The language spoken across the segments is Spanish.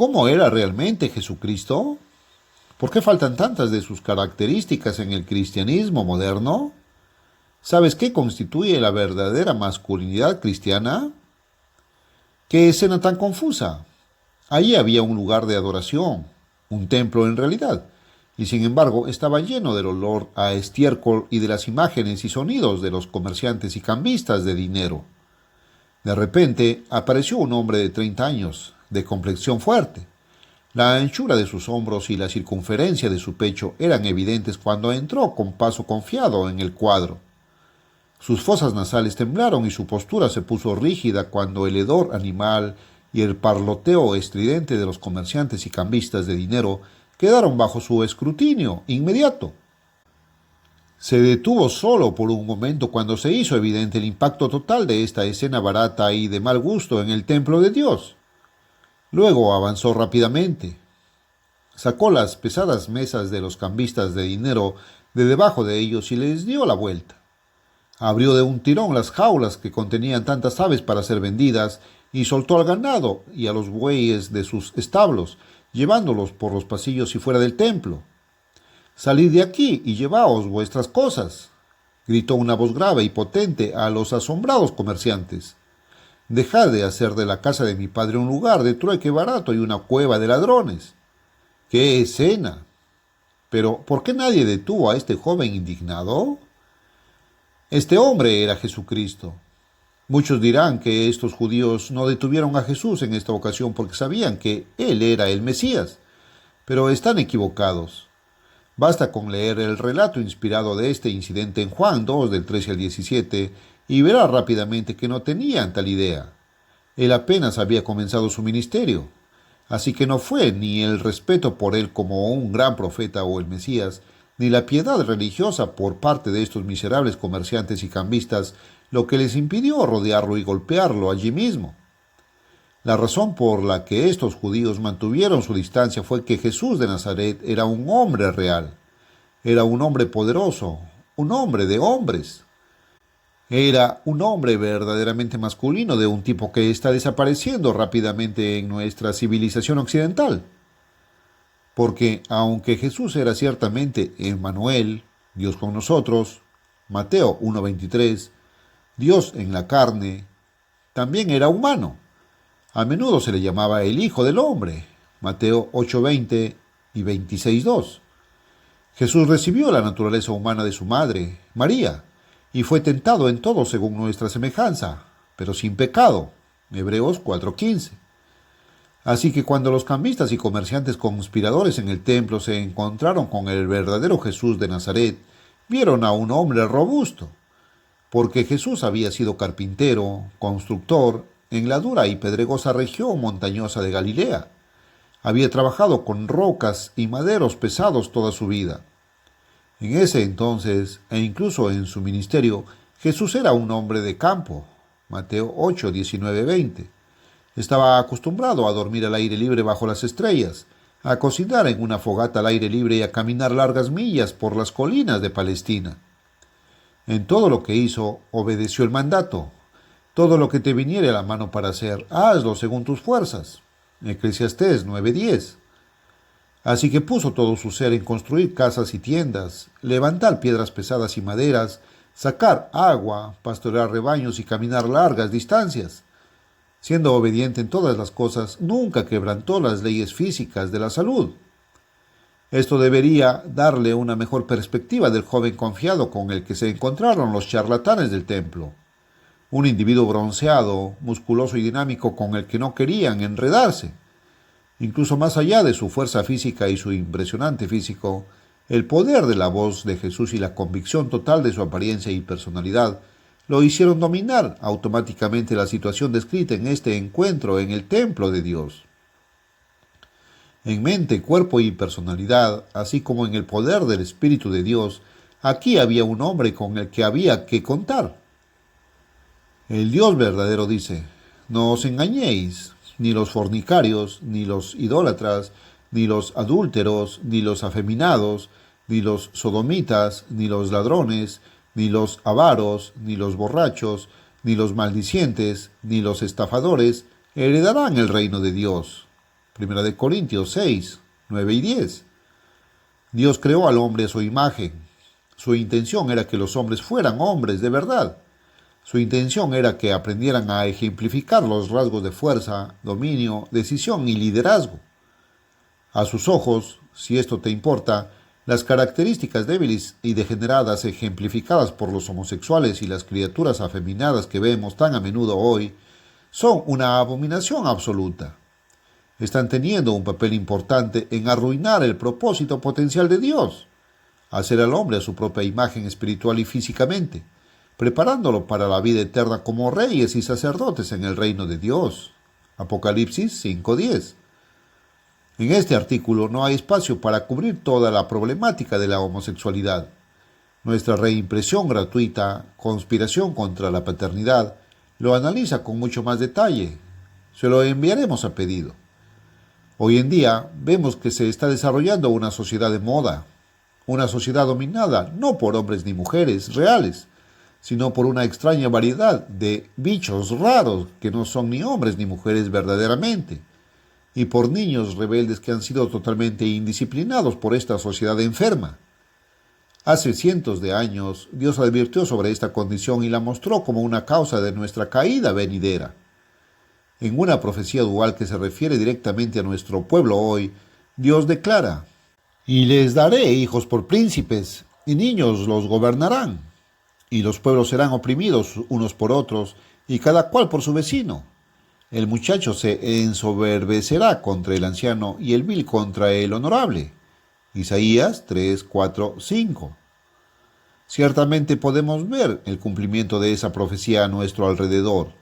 ¿Cómo era realmente Jesucristo? ¿Por qué faltan tantas de sus características en el cristianismo moderno? ¿Sabes qué constituye la verdadera masculinidad cristiana? ¿Qué escena tan confusa? Allí había un lugar de adoración, un templo en realidad, y sin embargo estaba lleno del olor a estiércol y de las imágenes y sonidos de los comerciantes y cambistas de dinero. De repente apareció un hombre de 30 años, de complexión fuerte. La anchura de sus hombros y la circunferencia de su pecho eran evidentes cuando entró con paso confiado en el cuadro. Sus fosas nasales temblaron y su postura se puso rígida cuando el hedor animal y el parloteo estridente de los comerciantes y cambistas de dinero quedaron bajo su escrutinio inmediato. Se detuvo solo por un momento cuando se hizo evidente el impacto total de esta escena barata y de mal gusto en el templo de Dios. Luego avanzó rápidamente. Sacó las pesadas mesas de los cambistas de dinero de debajo de ellos y les dio la vuelta. Abrió de un tirón las jaulas que contenían tantas aves para ser vendidas y soltó al ganado y a los bueyes de sus establos, llevándolos por los pasillos y fuera del templo. «Salid de aquí y llevaos vuestras cosas», gritó una voz grave y potente a los asombrados comerciantes. «Dejad de hacer de la casa de mi padre un lugar de trueque barato y una cueva de ladrones». ¡Qué escena! Pero, ¿por qué nadie detuvo a este joven indignado? Este hombre era Jesucristo. Muchos dirán que estos judíos no detuvieron a Jesús en esta ocasión porque sabían que Él era el Mesías, pero están equivocados. Basta con leer el relato inspirado de este incidente en Juan 2, del 13 al 17, y verá rápidamente que no tenían tal idea. Él apenas había comenzado su ministerio, así que no fue ni el respeto por él como un gran profeta o el Mesías, ni la piedad religiosa por parte de estos miserables comerciantes y cambistas lo que les impidió rodearlo y golpearlo allí mismo. La razón por la que estos judíos mantuvieron su distancia fue que Jesús de Nazaret era un hombre real, era un hombre poderoso, un hombre de hombres. Era un hombre verdaderamente masculino de un tipo que está desapareciendo rápidamente en nuestra civilización occidental. Porque aunque Jesús era ciertamente Emmanuel, Dios con nosotros, Mateo 1:23, Dios en la carne, también era humano. A menudo se le llamaba el Hijo del Hombre, Mateo 8:20 y 26:2. Jesús recibió la naturaleza humana de su madre, María, y fue tentado en todo según nuestra semejanza, pero sin pecado, Hebreos 4:15. Así que cuando los cambistas y comerciantes conspiradores en el templo se encontraron con el verdadero Jesús de Nazaret, vieron a un hombre robusto, porque Jesús había sido carpintero, constructor, en la dura y pedregosa región montañosa de Galilea. Había trabajado con rocas y maderos pesados toda su vida. En ese entonces, e incluso en su ministerio, Jesús era un hombre de campo. Mateo 8, 19, 20. Estaba acostumbrado a dormir al aire libre bajo las estrellas, a cocinar en una fogata al aire libre y a caminar largas millas por las colinas de Palestina. En todo lo que hizo, obedeció el mandato. Todo lo que te viniere a la mano para hacer, hazlo según tus fuerzas. Eclesiastés 9:10. Así que puso todo su ser en construir casas y tiendas, levantar piedras pesadas y maderas, sacar agua, pastorear rebaños y caminar largas distancias. Siendo obediente en todas las cosas, nunca quebrantó las leyes físicas de la salud. Esto debería darle una mejor perspectiva del joven confiado con el que se encontraron los charlatanes del templo. Un individuo bronceado, musculoso y dinámico con el que no querían enredarse. Incluso más allá de su fuerza física y su impresionante físico, el poder de la voz de Jesús y la convicción total de su apariencia y personalidad lo hicieron dominar automáticamente la situación descrita en este encuentro en el templo de Dios. En mente, cuerpo y personalidad, así como en el poder del Espíritu de Dios, aquí había un hombre con el que había que contar. El Dios verdadero dice: no os engañéis, ni los fornicarios, ni los idólatras, ni los adúlteros, ni los afeminados, ni los sodomitas, ni los ladrones, ni los avaros, ni los borrachos, ni los maldicientes, ni los estafadores heredarán el reino de Dios. Primera de Corintios 6, 9 y 10. Dios creó al hombre a su imagen. Su intención era que los hombres fueran hombres de verdad. Su intención era que aprendieran a ejemplificar los rasgos de fuerza, dominio, decisión y liderazgo. A sus ojos, si esto te importa, las características débiles y degeneradas ejemplificadas por los homosexuales y las criaturas afeminadas que vemos tan a menudo hoy son una abominación absoluta. Están teniendo un papel importante en arruinar el propósito potencial de Dios, hacer al hombre a su propia imagen espiritual y físicamente, preparándolo para la vida eterna como reyes y sacerdotes en el reino de Dios. Apocalipsis 5:10. En este artículo no hay espacio para cubrir toda la problemática de la homosexualidad. Nuestra reimpresión gratuita, Conspiración contra la Paternidad, lo analiza con mucho más detalle. Se lo enviaremos a pedido. Hoy en día vemos que se está desarrollando una sociedad de moda, una sociedad dominada no por hombres ni mujeres reales, sino por una extraña variedad de bichos raros que no son ni hombres ni mujeres verdaderamente, y por niños rebeldes que han sido totalmente indisciplinados por esta sociedad enferma. Hace cientos de años, Dios advirtió sobre esta condición y la mostró como una causa de nuestra caída venidera. En una profecía dual que se refiere directamente a nuestro pueblo hoy, Dios declara: «Y les daré hijos por príncipes, y niños los gobernarán, y los pueblos serán oprimidos unos por otros, y cada cual por su vecino. El muchacho se ensoberbecerá contra el anciano, y el vil contra el honorable». Isaías 3, 4, 5. Ciertamente podemos ver el cumplimiento de esa profecía a nuestro alrededor.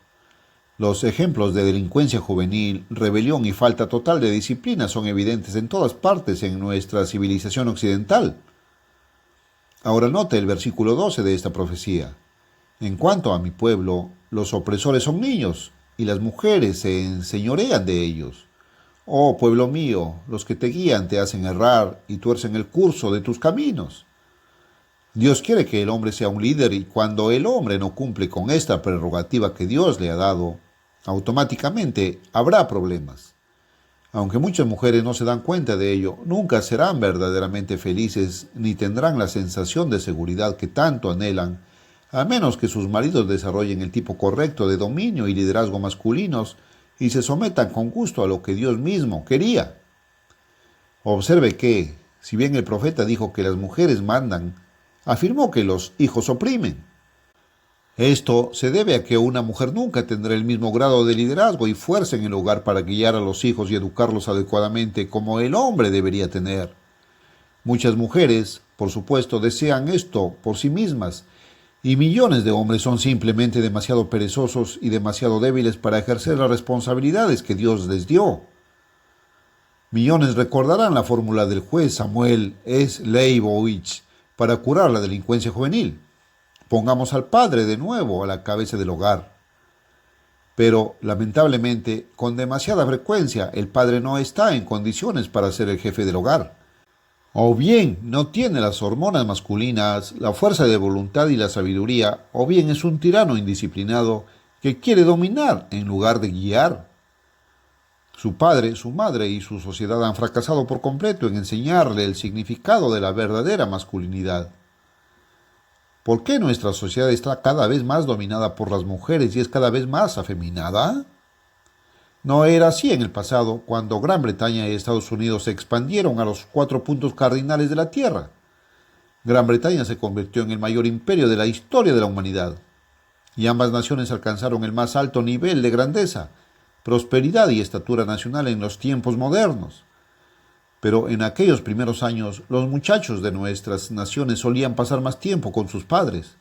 Los ejemplos de delincuencia juvenil, rebelión y falta total de disciplina son evidentes en todas partes en nuestra civilización occidental. Ahora note el versículo 12 de esta profecía. En cuanto a mi pueblo, los opresores son niños, y las mujeres se enseñorean de ellos. Oh pueblo mío, los que te guían te hacen errar y tuercen el curso de tus caminos. Dios quiere que el hombre sea un líder, y cuando el hombre no cumple con esta prerrogativa que Dios le ha dado, automáticamente habrá problemas. Aunque muchas mujeres no se dan cuenta de ello, nunca serán verdaderamente felices ni tendrán la sensación de seguridad que tanto anhelan, a menos que sus maridos desarrollen el tipo correcto de dominio y liderazgo masculinos y se sometan con gusto a lo que Dios mismo quería. Observe que, si bien el profeta dijo que las mujeres mandan, afirmó que los hijos oprimen. Esto se debe a que una mujer nunca tendrá el mismo grado de liderazgo y fuerza en el hogar para guiar a los hijos y educarlos adecuadamente como el hombre debería tener. Muchas mujeres, por supuesto, desean esto por sí mismas, y millones de hombres son simplemente demasiado perezosos y demasiado débiles para ejercer las responsabilidades que Dios les dio. Millones recordarán la fórmula del juez Samuel S. Leibowitz para curar la delincuencia juvenil. Pongamos al padre de nuevo a la cabeza del hogar. Pero, lamentablemente, con demasiada frecuencia, el padre no está en condiciones para ser el jefe del hogar. O bien no tiene las hormonas masculinas, la fuerza de voluntad y la sabiduría, o bien es un tirano indisciplinado que quiere dominar en lugar de guiar. Su padre, su madre y su sociedad han fracasado por completo en enseñarle el significado de la verdadera masculinidad. ¿Por qué nuestra sociedad está cada vez más dominada por las mujeres y es cada vez más afeminada? No era así en el pasado, cuando Gran Bretaña y Estados Unidos se expandieron a los 4 puntos cardinales de la Tierra. Gran Bretaña se convirtió en el mayor imperio de la historia de la humanidad, y ambas naciones alcanzaron el más alto nivel de grandeza, prosperidad y estatura nacional en los tiempos modernos. Pero en aquellos primeros años, los muchachos de nuestras naciones solían pasar más tiempo con sus padres.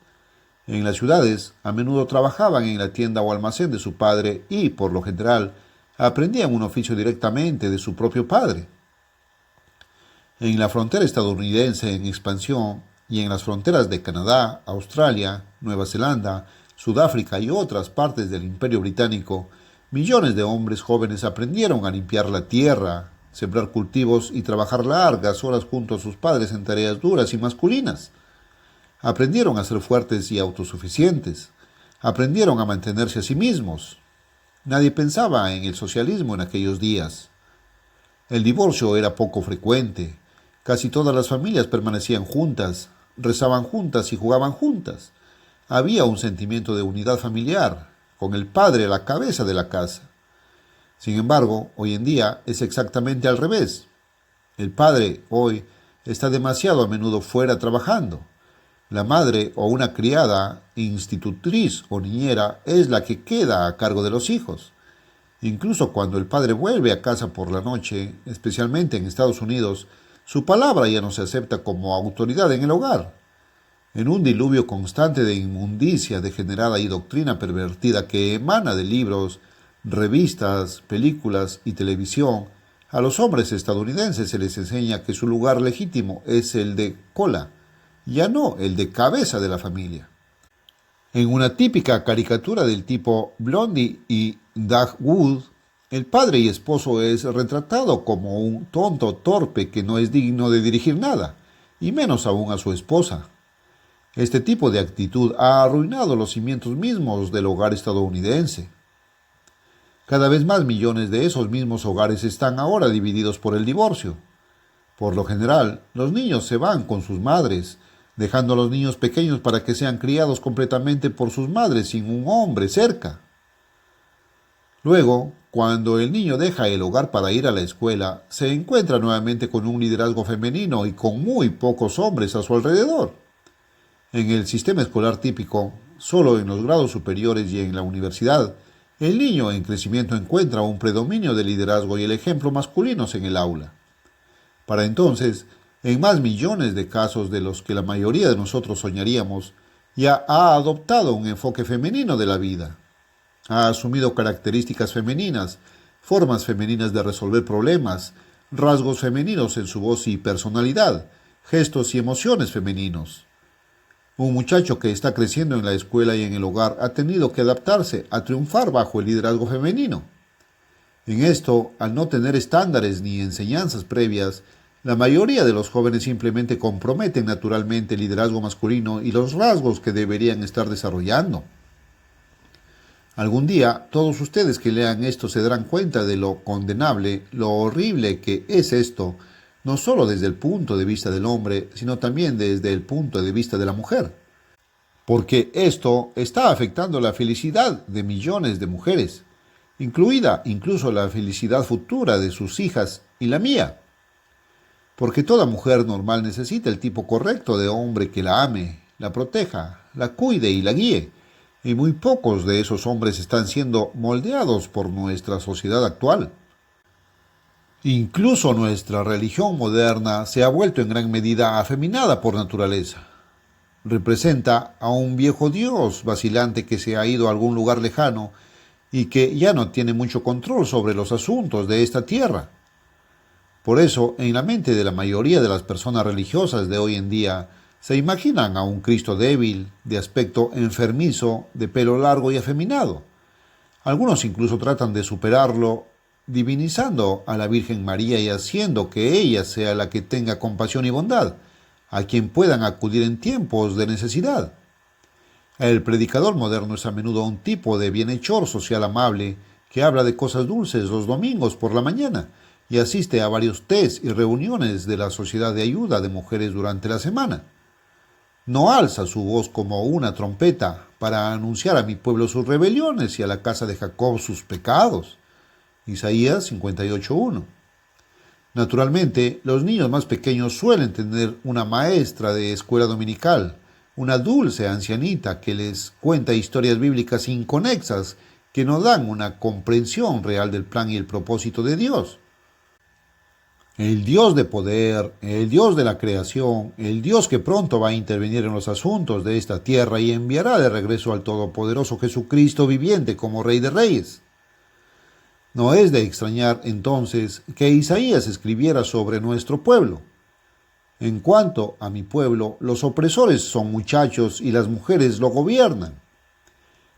En las ciudades, a menudo trabajaban en la tienda o almacén de su padre y, por lo general, aprendían un oficio directamente de su propio padre. En la frontera estadounidense en expansión y en las fronteras de Canadá, Australia, Nueva Zelanda, Sudáfrica y otras partes del Imperio Británico, millones de hombres jóvenes aprendieron a limpiar la tierra, sembrar cultivos y trabajar largas horas junto a sus padres en tareas duras y masculinas. Aprendieron a ser fuertes y autosuficientes. Aprendieron a mantenerse a sí mismos. Nadie pensaba en el socialismo en aquellos días. El divorcio era poco frecuente. Casi todas las familias permanecían juntas, rezaban juntas y jugaban juntas. Había un sentimiento de unidad familiar, con el padre a la cabeza de la casa. Sin embargo, hoy en día es exactamente al revés. El padre hoy está demasiado a menudo fuera trabajando. La madre o una criada, institutriz o niñera es la que queda a cargo de los hijos. Incluso cuando el padre vuelve a casa por la noche, especialmente en Estados Unidos, su palabra ya no se acepta como autoridad en el hogar. En un diluvio constante de inmundicia degenerada y doctrina pervertida que emana de libros, revistas, películas y televisión, a los hombres estadounidenses se les enseña que su lugar legítimo es el de cola, ya no el de cabeza de la familia. En una típica caricatura del tipo Blondie y Doug Wood, el padre y esposo es retratado como un tonto torpe que no es digno de dirigir nada, y menos aún a su esposa. Este tipo de actitud ha arruinado los cimientos mismos del hogar estadounidense. Cada vez más millones de esos mismos hogares están ahora divididos por el divorcio. Por lo general, los niños se van con sus madres, dejando a los niños pequeños para que sean criados completamente por sus madres sin un hombre cerca. Luego, cuando el niño deja el hogar para ir a la escuela, se encuentra nuevamente con un liderazgo femenino y con muy pocos hombres a su alrededor. En el sistema escolar típico, solo en los grados superiores y en la universidad, el niño en crecimiento encuentra un predominio de liderazgo y el ejemplo masculinos en el aula. Para entonces, en más millones de casos de los que la mayoría de nosotros soñaríamos, ya ha adoptado un enfoque femenino de la vida. Ha asumido características femeninas, formas femeninas de resolver problemas, rasgos femeninos en su voz y personalidad, gestos y emociones femeninos. Un muchacho que está creciendo en la escuela y en el hogar ha tenido que adaptarse a triunfar bajo el liderazgo femenino. En esto, al no tener estándares ni enseñanzas previas, la mayoría de los jóvenes simplemente comprometen naturalmente el liderazgo masculino y los rasgos que deberían estar desarrollando. Algún día, todos ustedes que lean esto se darán cuenta de lo condenable, lo horrible que es esto, no solo desde el punto de vista del hombre, sino también desde el punto de vista de la mujer. Porque esto está afectando la felicidad de millones de mujeres, incluida incluso la felicidad futura de sus hijas y la mía. Porque toda mujer normal necesita el tipo correcto de hombre que la ame, la proteja, la cuide y la guíe. Y muy pocos de esos hombres están siendo moldeados por nuestra sociedad actual. Incluso nuestra religión moderna se ha vuelto en gran medida afeminada por naturaleza. Representa a un viejo dios vacilante que se ha ido a algún lugar lejano y que ya no tiene mucho control sobre los asuntos de esta tierra. Por eso, en la mente de la mayoría de las personas religiosas de hoy en día, se imaginan a un Cristo débil, de aspecto enfermizo, de pelo largo y afeminado. Algunos incluso tratan de superarlo, divinizando a la Virgen María y haciendo que ella sea la que tenga compasión y bondad, a quien puedan acudir en tiempos de necesidad. El predicador moderno es a menudo un tipo de bienhechor social amable que habla de cosas dulces los domingos por la mañana y asiste a varios tés y reuniones de la Sociedad de Ayuda de Mujeres durante la semana. No alza su voz como una trompeta para anunciar a mi pueblo sus rebeliones y a la casa de Jacob sus pecados. Isaías 58:1. Naturalmente, los niños más pequeños suelen tener una maestra de escuela dominical, una dulce ancianita que les cuenta historias bíblicas inconexas que no dan una comprensión real del plan y el propósito de Dios. El Dios de poder, el Dios de la creación, el Dios que pronto va a intervenir en los asuntos de esta tierra y enviará de regreso al Todopoderoso Jesucristo viviente como Rey de Reyes. No es de extrañar entonces que Isaías escribiera sobre nuestro pueblo. En cuanto a mi pueblo, los opresores son muchachos y las mujeres lo gobiernan.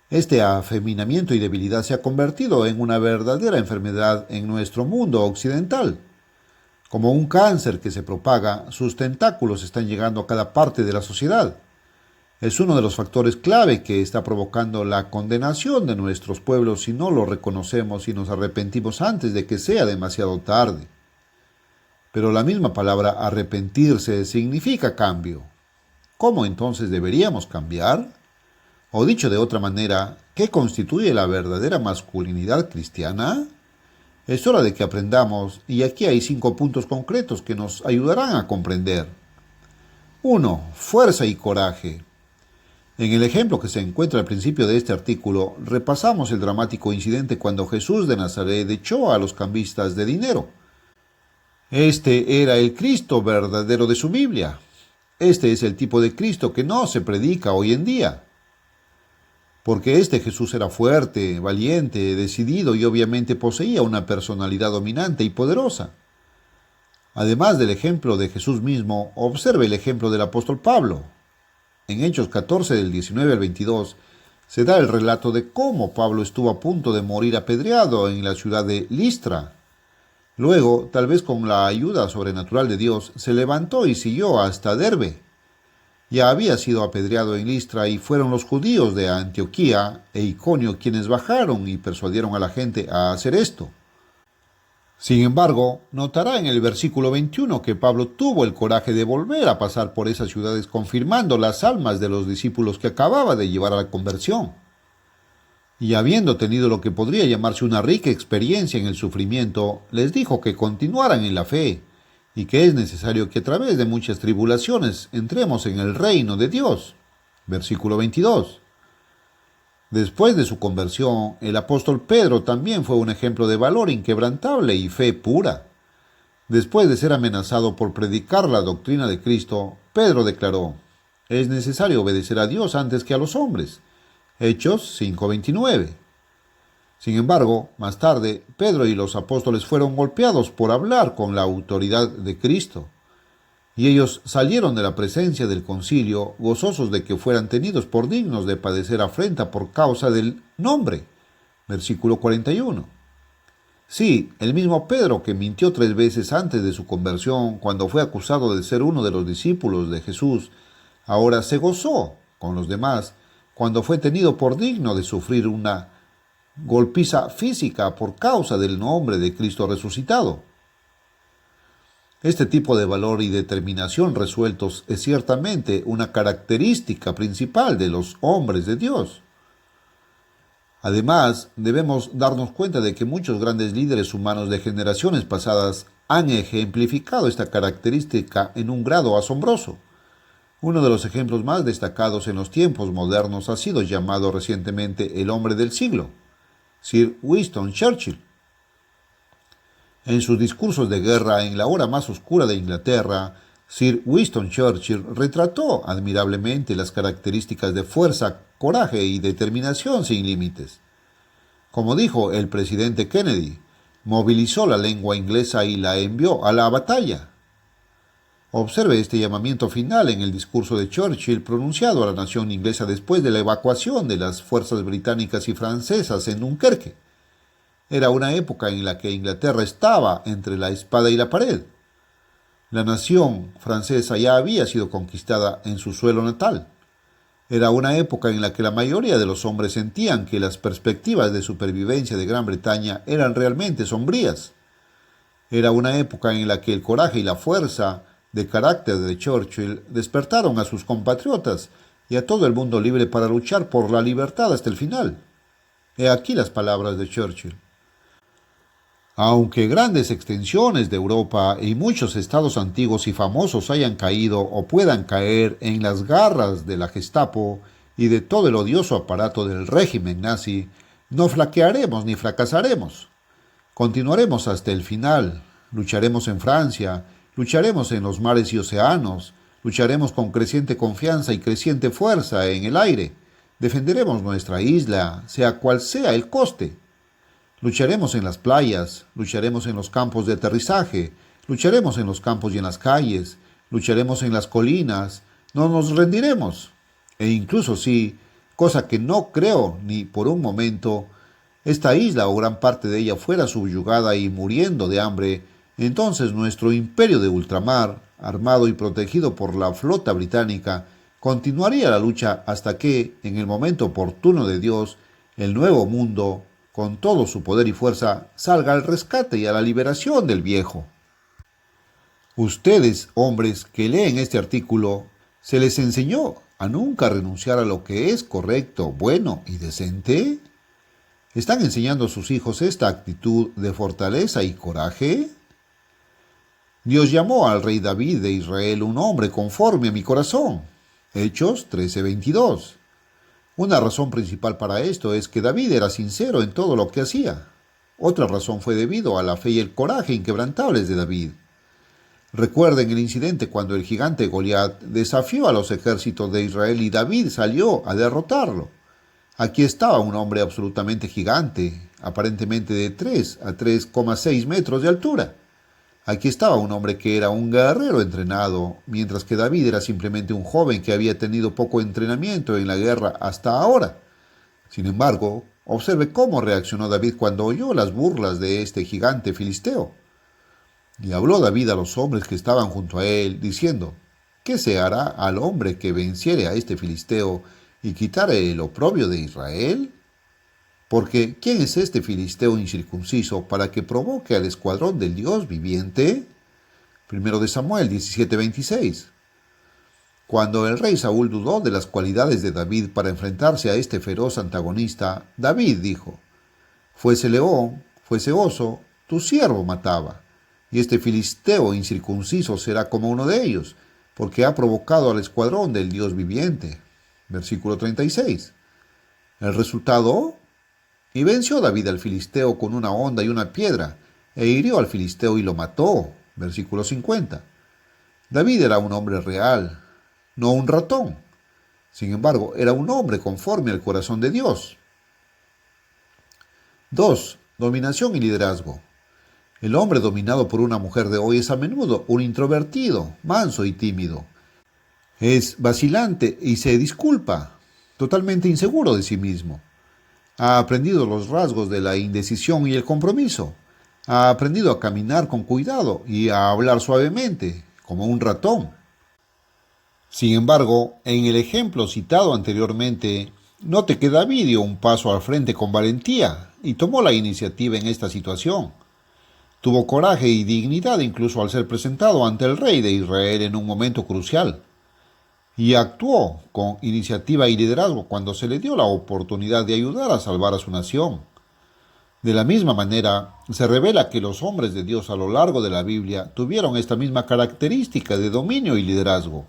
Este afeminamiento y debilidad se ha convertido en una verdadera enfermedad en nuestro mundo occidental. Como un cáncer que se propaga, sus tentáculos están llegando a cada parte de la sociedad. Es uno de los factores clave que está provocando la condenación de nuestros pueblos si no lo reconocemos y nos arrepentimos antes de que sea demasiado tarde. Pero la misma palabra arrepentirse significa cambio. ¿Cómo entonces deberíamos cambiar? O dicho de otra manera, ¿qué constituye la verdadera masculinidad cristiana? Es hora de que aprendamos, y aquí hay 5 puntos concretos que nos ayudarán a comprender. 1. Fuerza y coraje. En el ejemplo que se encuentra al principio de este artículo, repasamos el dramático incidente cuando Jesús de Nazaret echó a los cambistas de dinero. Este era el Cristo verdadero de su Biblia. Este es el tipo de Cristo que no se predica hoy en día. Porque este Jesús era fuerte, valiente, decidido y obviamente poseía una personalidad dominante y poderosa. Además del ejemplo de Jesús mismo, observe el ejemplo del apóstol Pablo. En Hechos 14 del 19 al 22 se da el relato de cómo Pablo estuvo a punto de morir apedreado en la ciudad de Listra. Luego, tal vez con la ayuda sobrenatural de Dios, se levantó y siguió hasta Derbe. Ya había sido apedreado en Listra y fueron los judíos de Antioquía e Iconio quienes bajaron y persuadieron a la gente a hacer esto. Sin embargo, notará en el versículo 21 que Pablo tuvo el coraje de volver a pasar por esas ciudades confirmando las almas de los discípulos que acababa de llevar a la conversión. Y habiendo tenido lo que podría llamarse una rica experiencia en el sufrimiento, les dijo que continuaran en la fe, y que es necesario que a través de muchas tribulaciones entremos en el reino de Dios. Versículo 22. Después de su conversión, el apóstol Pedro también fue un ejemplo de valor inquebrantable y fe pura. Después de ser amenazado por predicar la doctrina de Cristo, Pedro declaró: «Es necesario obedecer a Dios antes que a los hombres». Hechos 5:29. Sin embargo, más tarde, Pedro y los apóstoles fueron golpeados por hablar con la autoridad de Cristo, y ellos salieron de la presencia del concilio gozosos de que fueran tenidos por dignos de padecer afrenta por causa del nombre. Versículo 41. Sí, el mismo Pedro que mintió 3 veces antes de su conversión, cuando fue acusado de ser uno de los discípulos de Jesús, ahora se gozó con los demás cuando fue tenido por digno de sufrir una golpiza física por causa del nombre de Cristo resucitado. Este tipo de valor y determinación resueltos es ciertamente una característica principal de los hombres de Dios. Además, debemos darnos cuenta de que muchos grandes líderes humanos de generaciones pasadas han ejemplificado esta característica en un grado asombroso. Uno de los ejemplos más destacados en los tiempos modernos ha sido llamado recientemente el hombre del siglo, Sir Winston Churchill. En sus discursos de guerra en la hora más oscura de Inglaterra, Sir Winston Churchill retrató admirablemente las características de fuerza, coraje y determinación sin límites. Como dijo el presidente Kennedy, movilizó la lengua inglesa y la envió a la batalla. Observe este llamamiento final en el discurso de Churchill pronunciado a la nación inglesa después de la evacuación de las fuerzas británicas y francesas en Dunkerque. Era una época en la que Inglaterra estaba entre la espada y la pared. La nación francesa ya había sido conquistada en su suelo natal. Era una época en la que la mayoría de los hombres sentían que las perspectivas de supervivencia de Gran Bretaña eran realmente sombrías. Era una época en la que el coraje y la fuerza de carácter de Churchill despertaron a sus compatriotas y a todo el mundo libre para luchar por la libertad hasta el final. He aquí las palabras de Churchill. Aunque grandes extensiones de Europa y muchos estados antiguos y famosos hayan caído o puedan caer en las garras de la Gestapo y de todo el odioso aparato del régimen nazi, no flaquearemos ni fracasaremos. Continuaremos hasta el final, lucharemos en Francia, lucharemos en los mares y océanos, lucharemos con creciente confianza y creciente fuerza en el aire, defenderemos nuestra isla, sea cual sea el coste. Lucharemos en las playas, lucharemos en los campos de aterrizaje, lucharemos en los campos y en las calles, lucharemos en las colinas, no nos rendiremos. E incluso si, cosa que no creo ni por un momento, esta isla o gran parte de ella fuera subyugada y muriendo de hambre, entonces nuestro imperio de ultramar, armado y protegido por la flota británica, continuaría la lucha hasta que, en el momento oportuno de Dios, el nuevo mundo, con todo su poder y fuerza, salga al rescate y a la liberación del viejo. Ustedes, hombres que leen este artículo, ¿se les enseñó a nunca renunciar a lo que es correcto, bueno y decente? ¿Están enseñando a sus hijos esta actitud de fortaleza y coraje? Dios llamó al rey David de Israel un hombre conforme a mi corazón. Hechos 13:22. Una razón principal para esto es que David era sincero en todo lo que hacía. Otra razón fue debido a la fe y el coraje inquebrantables de David. Recuerden el incidente cuando el gigante Goliat desafió a los ejércitos de Israel y David salió a derrotarlo. Aquí estaba un hombre absolutamente gigante, aparentemente de 3 a 3,6 metros de altura. Aquí estaba un hombre que era un guerrero entrenado, mientras que David era simplemente un joven que había tenido poco entrenamiento en la guerra hasta ahora. Sin embargo, observe cómo reaccionó David cuando oyó las burlas de este gigante filisteo. Y habló David a los hombres que estaban junto a él, diciendo: ¿Qué se hará al hombre que venciere a este filisteo y quitare el oprobio de Israel? Porque ¿quién es este filisteo incircunciso para que provoque al escuadrón del Dios viviente? Primero de Samuel 17:26. Cuando el rey Saúl dudó de las cualidades de David para enfrentarse a este feroz antagonista, David dijo: Fuese león, fuese oso, tu siervo mataba, y este filisteo incircunciso será como uno de ellos, porque ha provocado al escuadrón del Dios viviente. Versículo 36. El resultado: y venció David al filisteo con una honda y una piedra, e hirió al filisteo y lo mató. Versículo 50. David era un hombre real, no un ratón. Sin embargo, era un hombre conforme al corazón de Dios. 2. Dominación y liderazgo. El hombre dominado por una mujer de hoy es a menudo un introvertido, manso y tímido. Es vacilante y se disculpa, totalmente inseguro de sí mismo. Ha aprendido los rasgos de la indecisión y el compromiso. Ha aprendido a caminar con cuidado y a hablar suavemente, como un ratón. Sin embargo, en el ejemplo citado anteriormente, note que David dio un paso al frente con valentía y tomó la iniciativa en esta situación. Tuvo coraje y dignidad incluso al ser presentado ante el rey de Israel en un momento crucial. Y actuó con iniciativa y liderazgo cuando se le dio la oportunidad de ayudar a salvar a su nación. De la misma manera, se revela que los hombres de Dios a lo largo de la Biblia tuvieron esta misma característica de dominio y liderazgo.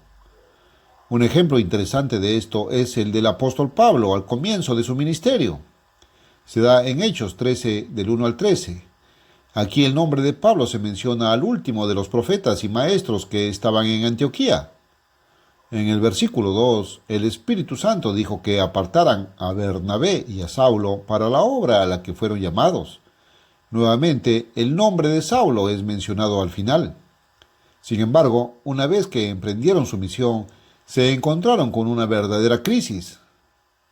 Un ejemplo interesante de esto es el del apóstol Pablo al comienzo de su ministerio. Se da en Hechos 13, del 1 al 13. Aquí el nombre de Pablo se menciona al último de los profetas y maestros que estaban en Antioquía. En el versículo 2, el Espíritu Santo dijo que apartaran a Bernabé y a Saulo para la obra a la que fueron llamados. Nuevamente, el nombre de Saulo es mencionado al final. Sin embargo, una vez que emprendieron su misión, se encontraron con una verdadera crisis.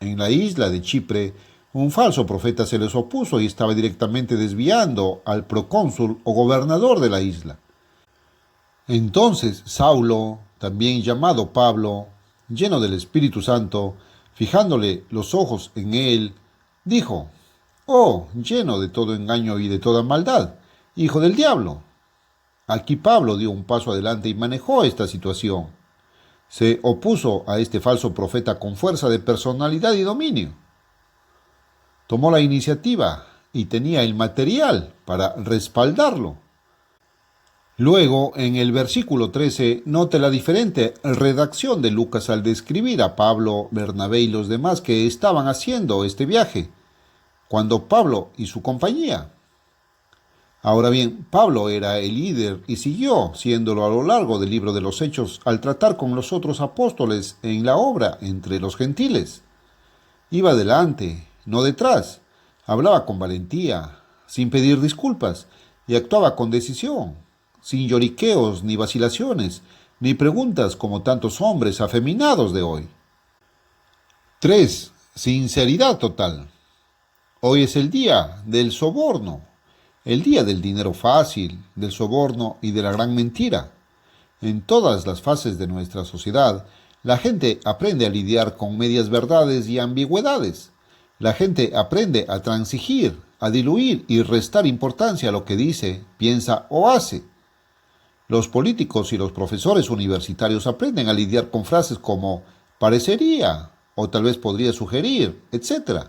En la isla de Chipre, un falso profeta se les opuso y estaba directamente desviando al procónsul o gobernador de la isla. Entonces Saulo, también llamado Pablo, lleno del Espíritu Santo, fijándole los ojos en él, dijo: «Oh, lleno de todo engaño y de toda maldad, hijo del diablo». Aquí Pablo dio un paso adelante y manejó esta situación. Se opuso a este falso profeta con fuerza de personalidad y dominio. Tomó la iniciativa y tenía el material para respaldarlo. Luego, en el versículo 13, note la diferente redacción de Lucas al describir a Pablo, Bernabé y los demás que estaban haciendo este viaje, cuando Pablo y su compañía. Ahora bien, Pablo era el líder y siguió siéndolo a lo largo del libro de los Hechos al tratar con los otros apóstoles en la obra entre los gentiles. Iba delante, no detrás, hablaba con valentía, sin pedir disculpas, y actuaba con decisión, sin lloriqueos ni vacilaciones, ni preguntas como tantos hombres afeminados de hoy. 3. Sinceridad total. Hoy es el día del soborno, el día del dinero fácil, del soborno y de la gran mentira. En todas las fases de nuestra sociedad, la gente aprende a lidiar con medias verdades y ambigüedades. La gente aprende a transigir, a diluir y restar importancia a lo que dice, piensa o hace. Los políticos y los profesores universitarios aprenden a lidiar con frases como parecería o tal vez podría sugerir, etc.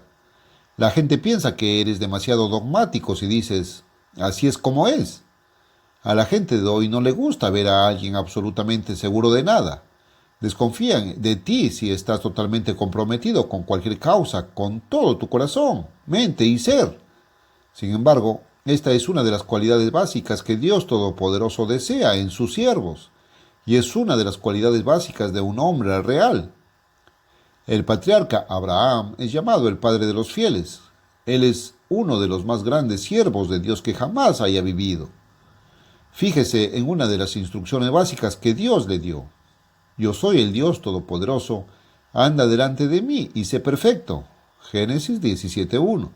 La gente piensa que eres demasiado dogmático si dices así es como es. A la gente de hoy no le gusta ver a alguien absolutamente seguro de nada. Desconfían de ti si estás totalmente comprometido con cualquier causa, con todo tu corazón, mente y ser. Sin embargo, esta es una de las cualidades básicas que Dios Todopoderoso desea en sus siervos, y es una de las cualidades básicas de un hombre real. El patriarca Abraham es llamado el padre de los fieles. Él es uno de los más grandes siervos de Dios que jamás haya vivido. Fíjese en una de las instrucciones básicas que Dios le dio. Yo soy el Dios Todopoderoso, anda delante de mí y sé perfecto. Génesis 17:1.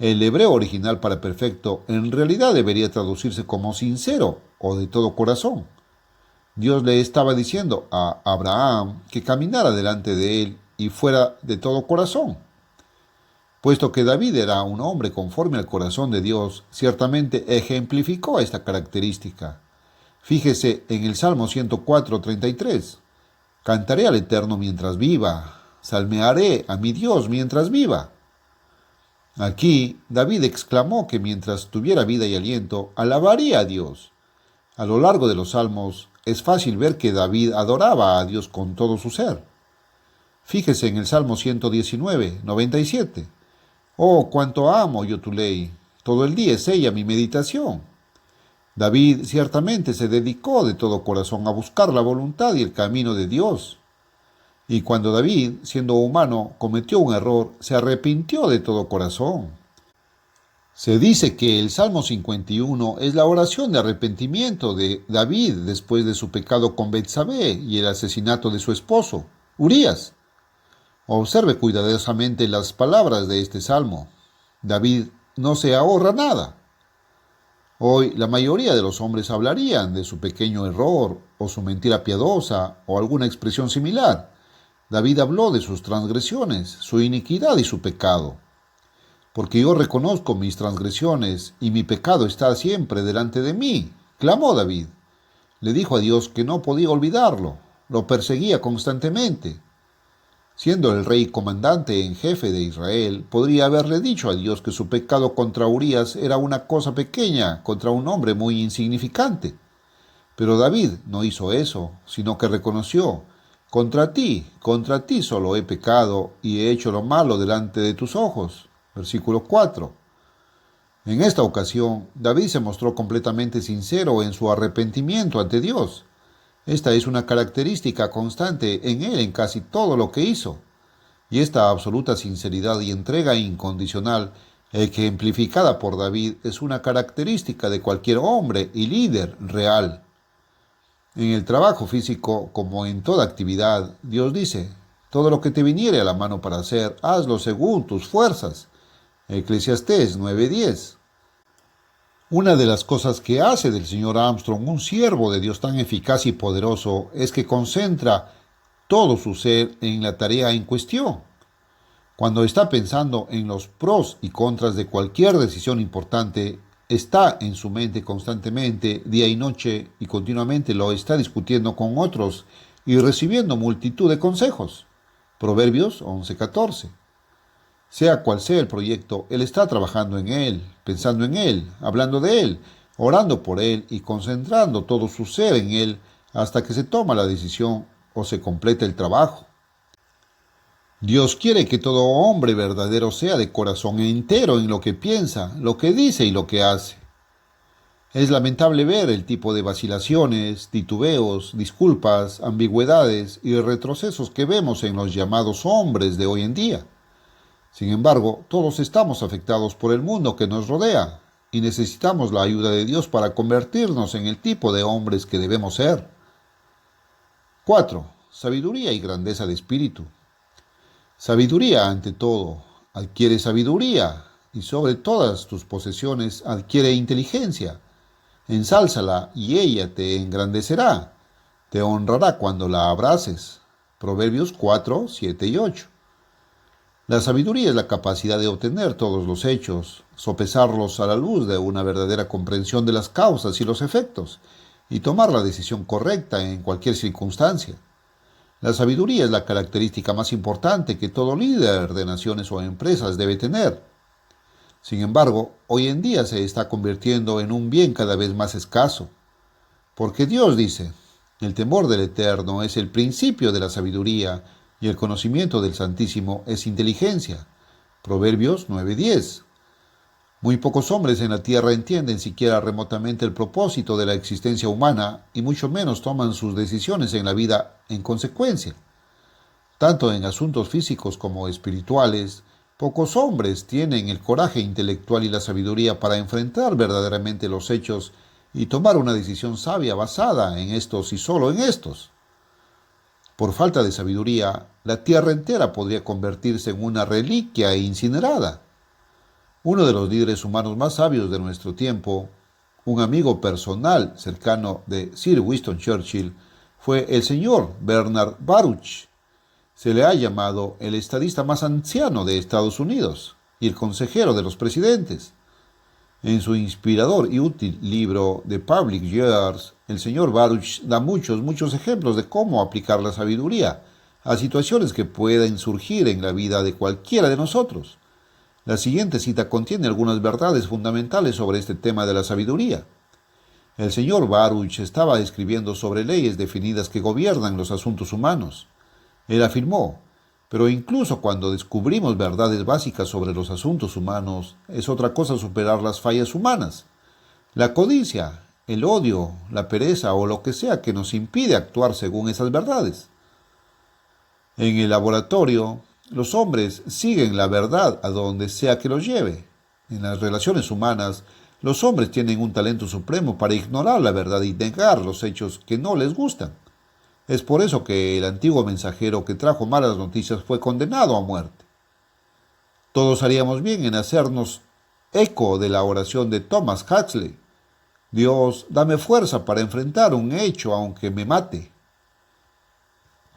El hebreo original para perfecto en realidad debería traducirse como sincero o de todo corazón. Dios le estaba diciendo a Abraham que caminara delante de él y fuera de todo corazón. Puesto que David era un hombre conforme al corazón de Dios, ciertamente ejemplificó esta característica. Fíjese en el Salmo 104:33. Cantaré al Eterno mientras viva, salmearé a mi Dios mientras viva. Aquí David exclamó que mientras tuviera vida y aliento, alabaría a Dios. A lo largo de los salmos es fácil ver que David adoraba a Dios con todo su ser. Fíjese en el Salmo 119:97. Oh, cuánto amo yo tu ley, todo el día es ella mi meditación. David ciertamente se dedicó de todo corazón a buscar la voluntad y el camino de Dios. Y cuando David, siendo humano, cometió un error, se arrepintió de todo corazón. Se dice que el Salmo 51 es la oración de arrepentimiento de David después de su pecado con Betsabé y el asesinato de su esposo, Urías. Observe cuidadosamente las palabras de este salmo. David no se ahorra nada. Hoy la mayoría de los hombres hablarían de su pequeño error o su mentira piadosa o alguna expresión similar. David habló de sus transgresiones, su iniquidad y su pecado. Porque yo reconozco mis transgresiones y mi pecado está siempre delante de mí, clamó David. Le dijo a Dios que no podía olvidarlo, lo perseguía constantemente. Siendo el rey comandante en jefe de Israel, podría haberle dicho a Dios que su pecado contra Urías era una cosa pequeña contra un hombre muy insignificante. Pero David no hizo eso, sino que reconoció, contra ti solo he pecado y he hecho lo malo delante de tus ojos. Versículo 4. En esta ocasión, David se mostró completamente sincero en su arrepentimiento ante Dios. Esta es una característica constante en él en casi todo lo que hizo. Y esta absoluta sinceridad y entrega incondicional, ejemplificada por David, es una característica de cualquier hombre y líder real. En el trabajo físico, como en toda actividad, Dios dice, todo lo que te viniere a la mano para hacer, hazlo según tus fuerzas. Eclesiastés 9:10. Una de las cosas que hace del señor Armstrong un siervo de Dios tan eficaz y poderoso es que concentra todo su ser en la tarea en cuestión. Cuando está pensando en los pros y contras de cualquier decisión importante, está en su mente constantemente, día y noche, y continuamente lo está discutiendo con otros y recibiendo multitud de consejos. Proverbios 11:14. Sea cual sea el proyecto, él está trabajando en él, pensando en él, hablando de él, orando por él y concentrando todo su ser en él hasta que se toma la decisión o se completa el trabajo. Dios quiere que todo hombre verdadero sea de corazón entero en lo que piensa, lo que dice y lo que hace. Es lamentable ver el tipo de vacilaciones, titubeos, disculpas, ambigüedades y retrocesos que vemos en los llamados hombres de hoy en día. Sin embargo, todos estamos afectados por el mundo que nos rodea y necesitamos la ayuda de Dios para convertirnos en el tipo de hombres que debemos ser. 4. Sabiduría y grandeza de espíritu. Sabiduría ante todo. Adquiere sabiduría y sobre todas tus posesiones adquiere inteligencia. Ensálzala y ella te engrandecerá. Te honrará cuando la abraces. Proverbios 4, 7 y 8. La sabiduría es la capacidad de obtener todos los hechos, sopesarlos a la luz de una verdadera comprensión de las causas y los efectos, y tomar la decisión correcta en cualquier circunstancia. La sabiduría es la característica más importante que todo líder de naciones o empresas debe tener. Sin embargo, hoy en día se está convirtiendo en un bien cada vez más escaso, porque Dios dice, el temor del Eterno es el principio de la sabiduría y el conocimiento del Santísimo es inteligencia. Proverbios 9:10. Muy pocos hombres en la tierra entienden siquiera remotamente el propósito de la existencia humana y mucho menos toman sus decisiones en la vida en consecuencia. Tanto en asuntos físicos como espirituales, pocos hombres tienen el coraje intelectual y la sabiduría para enfrentar verdaderamente los hechos y tomar una decisión sabia basada en estos y solo en estos. Por falta de sabiduría, la tierra entera podría convertirse en una reliquia e incinerada. Uno de los líderes humanos más sabios de nuestro tiempo, un amigo personal cercano de Sir Winston Churchill, fue el señor Bernard Baruch. Se le ha llamado el estadista más anciano de Estados Unidos y el consejero de los presidentes. En su inspirador y útil libro The Public Years, el señor Baruch da muchos ejemplos de cómo aplicar la sabiduría a situaciones que pueden surgir en la vida de cualquiera de nosotros. La siguiente cita contiene algunas verdades fundamentales sobre este tema de la sabiduría. El señor Baruch estaba escribiendo sobre leyes definidas que gobiernan los asuntos humanos. Él afirmó, pero incluso cuando descubrimos verdades básicas sobre los asuntos humanos, es otra cosa superar las fallas humanas. La codicia, el odio, la pereza o lo que sea que nos impide actuar según esas verdades. En el laboratorio, los hombres siguen la verdad a donde sea que los lleve. En las relaciones humanas, los hombres tienen un talento supremo para ignorar la verdad y negar los hechos que no les gustan. Es por eso que el antiguo mensajero que trajo malas noticias fue condenado a muerte. Todos haríamos bien en hacernos eco de la oración de Thomas Huxley. Dios, dame fuerza para enfrentar un hecho aunque me mate.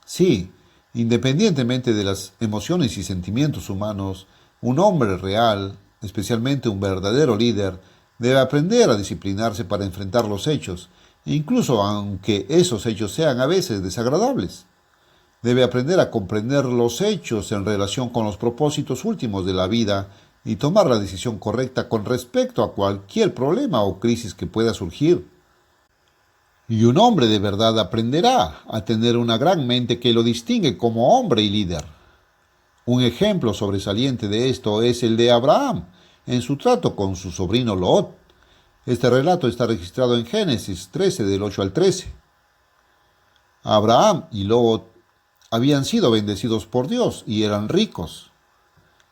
Sí, independientemente de las emociones y sentimientos humanos, un hombre real, especialmente un verdadero líder, debe aprender a disciplinarse para enfrentar los hechos, incluso aunque esos hechos sean a veces desagradables. Debe aprender a comprender los hechos en relación con los propósitos últimos de la vida y tomar la decisión correcta con respecto a cualquier problema o crisis que pueda surgir. Y un hombre de verdad aprenderá a tener una gran mente que lo distingue como hombre y líder. Un ejemplo sobresaliente de esto es el de Abraham en su trato con su sobrino Lot. Este relato está registrado en Génesis 13 del 8 al 13. Abraham y Lot habían sido bendecidos por Dios y eran ricos.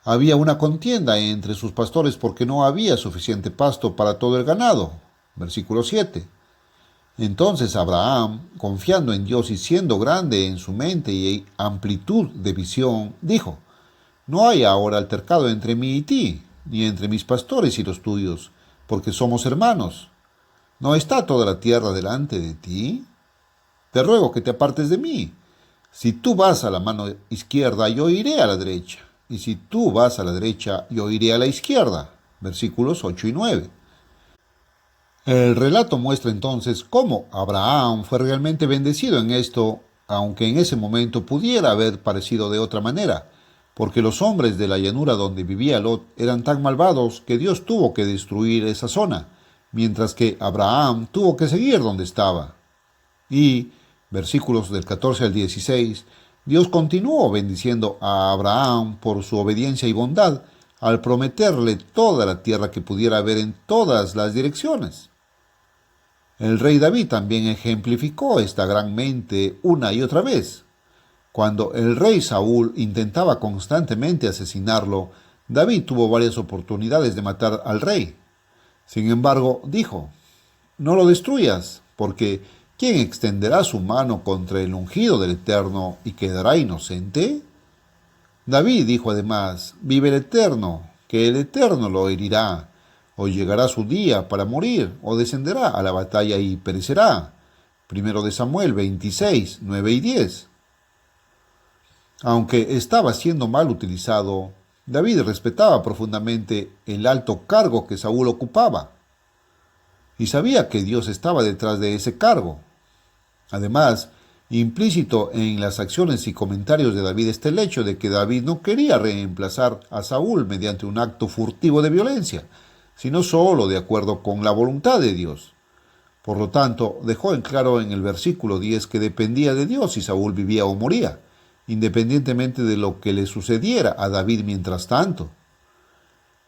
Había una contienda entre sus pastores porque no había suficiente pasto para todo el ganado. Versículo 7. Entonces Abraham, confiando en Dios y siendo grande en su mente y amplitud de visión, dijo, no hay ahora altercado entre mí y ti, ni entre mis pastores y los tuyos, porque somos hermanos. ¿No está toda la tierra delante de ti? Te ruego que te apartes de mí. Si tú vas a la mano izquierda, yo iré a la derecha, y si tú vas a la derecha, yo iré a la izquierda. Versículos 8 y 9. El relato muestra entonces cómo Abraham fue realmente bendecido en esto, aunque en ese momento pudiera haber parecido de otra manera, porque los hombres de la llanura donde vivía Lot eran tan malvados que Dios tuvo que destruir esa zona, mientras que Abraham tuvo que seguir donde estaba. Y, versículos del 14 al 16, Dios continuó bendiciendo a Abraham por su obediencia y bondad, al prometerle toda la tierra que pudiera ver en todas las direcciones. El rey David también ejemplificó esta gran mente una y otra vez. Cuando el rey Saúl intentaba constantemente asesinarlo, David tuvo varias oportunidades de matar al rey. Sin embargo, dijo, no lo destruyas, porque ¿quién extenderá su mano contra el ungido del Eterno y quedará inocente? David dijo además, vive el Eterno, que el Eterno lo herirá, o llegará su día para morir, o descenderá a la batalla y perecerá. Primero de Samuel 26, 9 y 10. Aunque estaba siendo mal utilizado, David respetaba profundamente el alto cargo que Saúl ocupaba. y sabía que Dios estaba detrás de ese cargo. Además, implícito en las acciones y comentarios de David está el hecho de que David no quería reemplazar a Saúl mediante un acto furtivo de violencia, sino solo de acuerdo con la voluntad de Dios. Por lo tanto, dejó en claro en el versículo 10 que dependía de Dios si Saúl vivía o moría, independientemente de lo que le sucediera a David mientras tanto.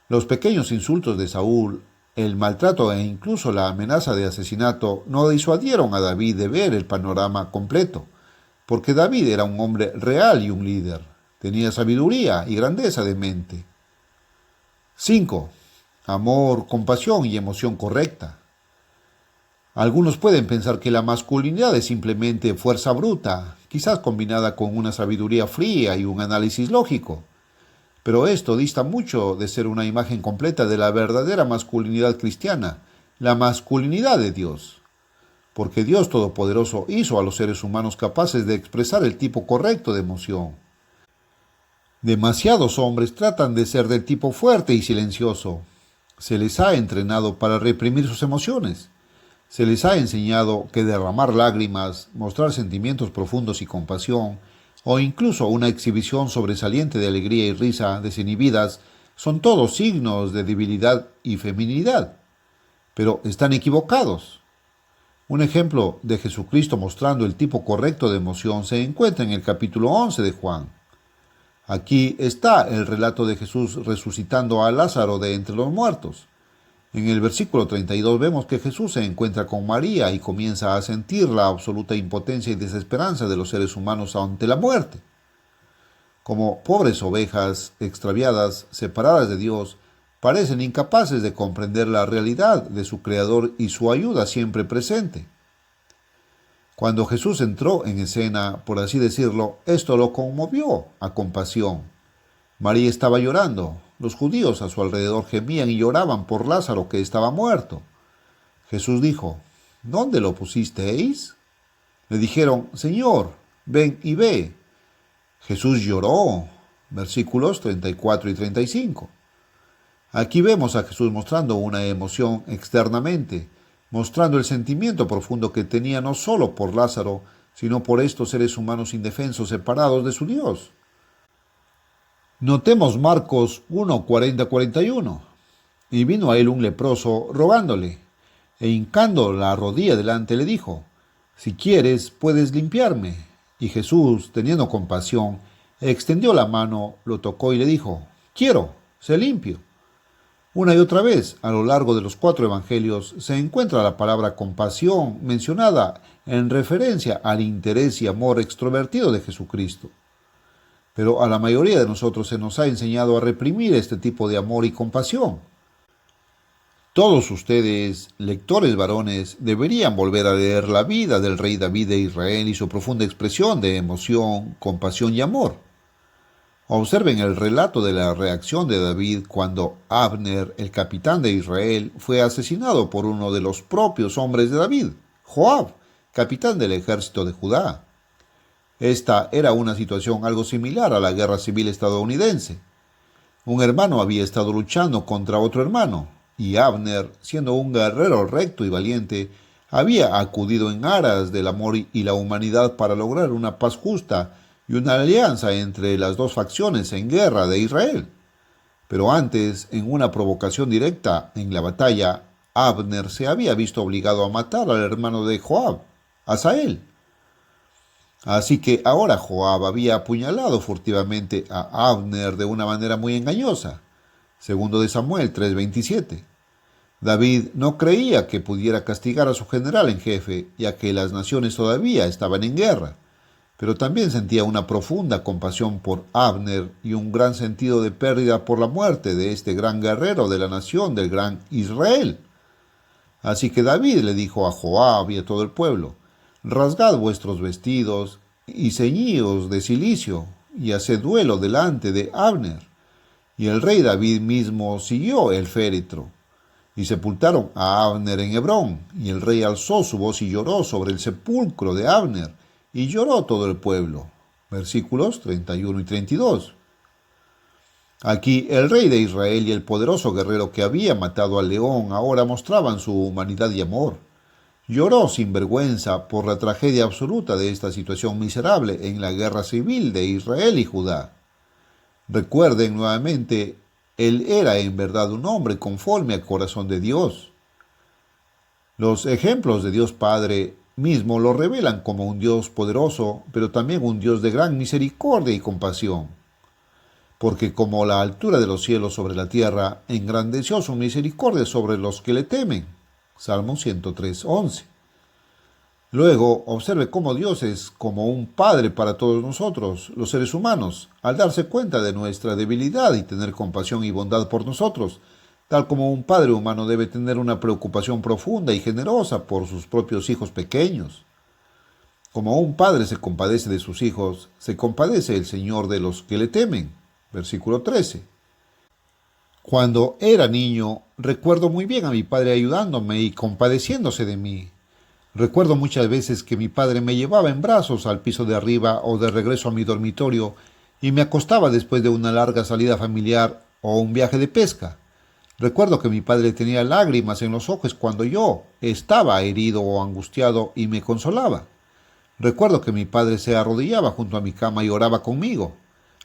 Los pequeños insultos de Saúl, el maltrato e incluso la amenaza de asesinato no disuadieron a David de ver el panorama completo, porque David era un hombre real y un líder. Tenía sabiduría y grandeza de mente. 5. Amor, compasión y emoción correcta. Algunos pueden pensar que la masculinidad es simplemente fuerza bruta, quizás combinada con una sabiduría fría y un análisis lógico. Pero esto dista mucho de ser una imagen completa de la verdadera masculinidad cristiana, la masculinidad de Dios. Porque Dios Todopoderoso hizo a los seres humanos capaces de expresar el tipo correcto de emoción. Demasiados hombres tratan de ser del tipo fuerte y silencioso. Se les ha entrenado para reprimir sus emociones. Se les ha enseñado que derramar lágrimas, mostrar sentimientos profundos y compasión, o incluso una exhibición sobresaliente de alegría y risa desinhibidas, son todos signos de debilidad y feminidad. Pero están equivocados. Un ejemplo de Jesucristo mostrando el tipo correcto de emoción se encuentra en el capítulo 11 de Juan. Aquí está el relato de Jesús resucitando a Lázaro de entre los muertos. En el versículo 32 vemos que Jesús se encuentra con María y comienza a sentir la absoluta impotencia y desesperanza de los seres humanos ante la muerte. Como pobres ovejas extraviadas, separadas de Dios, parecen incapaces de comprender la realidad de su Creador y su ayuda siempre presente. Cuando Jesús entró en escena, por así decirlo, esto lo conmovió a compasión. María estaba llorando. Los judíos a su alrededor gemían y lloraban por Lázaro que estaba muerto. Jesús dijo, ¿dónde lo pusisteis? Le dijeron, Señor, ven y ve. Jesús lloró. Versículos 34 y 35. Aquí vemos a Jesús mostrando una emoción externamente, mostrando el sentimiento profundo que tenía no solo por Lázaro, sino por estos seres humanos indefensos separados de su Dios. Notemos Marcos 1:40-41. Y vino a él un leproso rogándole, e hincando la rodilla delante le dijo, si quieres puedes limpiarme. Y Jesús, teniendo compasión, extendió la mano, lo tocó y le dijo, quiero, sé limpio. Una y otra vez, a lo largo de los 4 evangelios, se encuentra la palabra compasión mencionada en referencia al interés y amor extrovertido de Jesucristo. Pero a la mayoría de nosotros se nos ha enseñado a reprimir este tipo de amor y compasión. Todos ustedes, lectores varones, deberían volver a leer la vida del rey David de Israel y su profunda expresión de emoción, compasión y amor. Observen el relato de la reacción de David cuando Abner, el capitán de Israel, fue asesinado por uno de los propios hombres de David, Joab, capitán del ejército de Judá. Esta era una situación algo similar a la guerra civil estadounidense. Un hermano había estado luchando contra otro hermano, y Abner, siendo un guerrero recto y valiente, había acudido en aras del amor y la humanidad para lograr una paz justa y una alianza entre las dos facciones en guerra de Israel. Pero antes, en una provocación directa en la batalla, Abner se había visto obligado a matar al hermano de Joab, Asael. Así que ahora Joab había apuñalado furtivamente a Abner de una manera muy engañosa. Segundo de Samuel 3:27. David no creía que pudiera castigar a su general en jefe, ya que las naciones todavía estaban en guerra, pero también sentía una profunda compasión por Abner y un gran sentido de pérdida por la muerte de este gran guerrero de la nación del gran Israel. Así que David le dijo a Joab y a todo el pueblo, rasgad vuestros vestidos y ceñíos de cilicio y haced duelo delante de Abner. Y el rey David mismo siguió el féretro. Y sepultaron a Abner en Hebrón, y el rey alzó su voz y lloró sobre el sepulcro de Abner, y lloró todo el pueblo. Versículos 31 y 32. Aquí el rey de Israel y el poderoso guerrero que había matado al león ahora mostraban su humanidad y amor. Lloró sin vergüenza por la tragedia absoluta de esta situación miserable en la guerra civil de Israel y Judá. Recuerden nuevamente, él era en verdad un hombre conforme al corazón de Dios. Los ejemplos de Dios Padre mismo lo revelan como un Dios poderoso, pero también un Dios de gran misericordia y compasión. Porque como la altura de los cielos sobre la tierra, engrandeció su misericordia sobre los que le temen. Salmo 103:11. Luego, observe cómo Dios es como un padre para todos nosotros, los seres humanos, al darse cuenta de nuestra debilidad y tener compasión y bondad por nosotros, tal como un padre humano debe tener una preocupación profunda y generosa por sus propios hijos pequeños. Como un padre se compadece de sus hijos, se compadece el Señor de los que le temen. Versículo 13. Cuando era niño, recuerdo muy bien a mi padre ayudándome y compadeciéndose de mí. Recuerdo muchas veces que mi padre me llevaba en brazos al piso de arriba o de regreso a mi dormitorio y me acostaba después de una larga salida familiar o un viaje de pesca. Recuerdo que mi padre tenía lágrimas en los ojos cuando yo estaba herido o angustiado y me consolaba. Recuerdo que mi padre se arrodillaba junto a mi cama y oraba conmigo.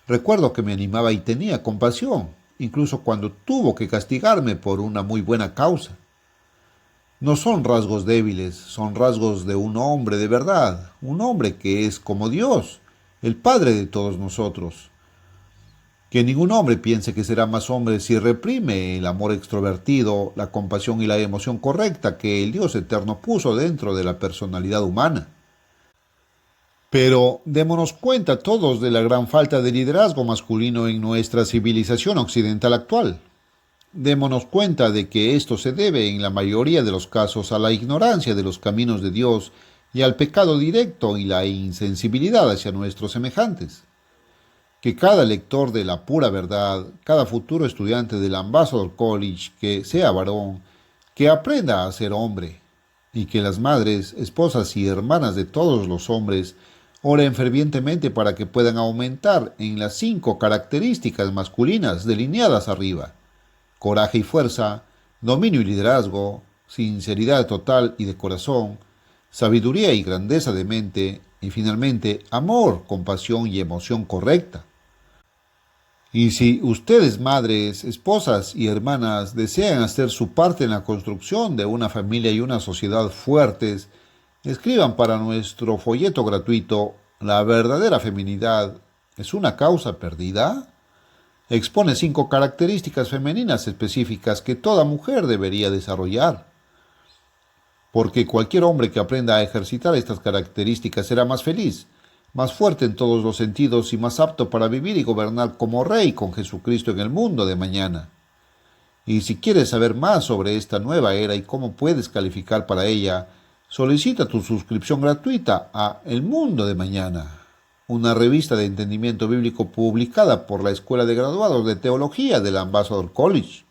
Recuerdo que me animaba y tenía compasión, incluso cuando tuvo que castigarme por una muy buena causa. No son rasgos débiles, son rasgos de un hombre de verdad, un hombre que es como Dios, el Padre de todos nosotros. Que ningún hombre piense que será más hombre si reprime el amor extrovertido, la compasión y la emoción correcta que el Dios eterno puso dentro de la personalidad humana. Pero démonos cuenta todos de la gran falta de liderazgo masculino en nuestra civilización occidental actual. Démonos cuenta de que esto se debe en la mayoría de los casos a la ignorancia de los caminos de Dios y al pecado directo y la insensibilidad hacia nuestros semejantes. Que cada lector de la pura verdad, cada futuro estudiante del Ambassador College que sea varón, que aprenda a ser hombre, y que las madres, esposas y hermanas de todos los hombres oren fervientemente para que puedan aumentar en las 5 características masculinas delineadas arriba: coraje y fuerza, dominio y liderazgo, sinceridad total y de corazón, sabiduría y grandeza de mente, y finalmente amor, compasión y emoción correcta. Y si ustedes, madres, esposas y hermanas, desean hacer su parte en la construcción de una familia y una sociedad fuertes, escriban para nuestro folleto gratuito ¿La verdadera feminidad es una causa perdida? Expone 5 características femeninas específicas que toda mujer debería desarrollar. Porque cualquier hombre que aprenda a ejercitar estas características será más feliz, más fuerte en todos los sentidos y más apto para vivir y gobernar como rey con Jesucristo en el mundo de mañana. Y si quieres saber más sobre esta nueva era y cómo puedes calificar para ella, solicita tu suscripción gratuita a El Mundo de Mañana, una revista de entendimiento bíblico publicada por la Escuela de Graduados de Teología del Ambassador College.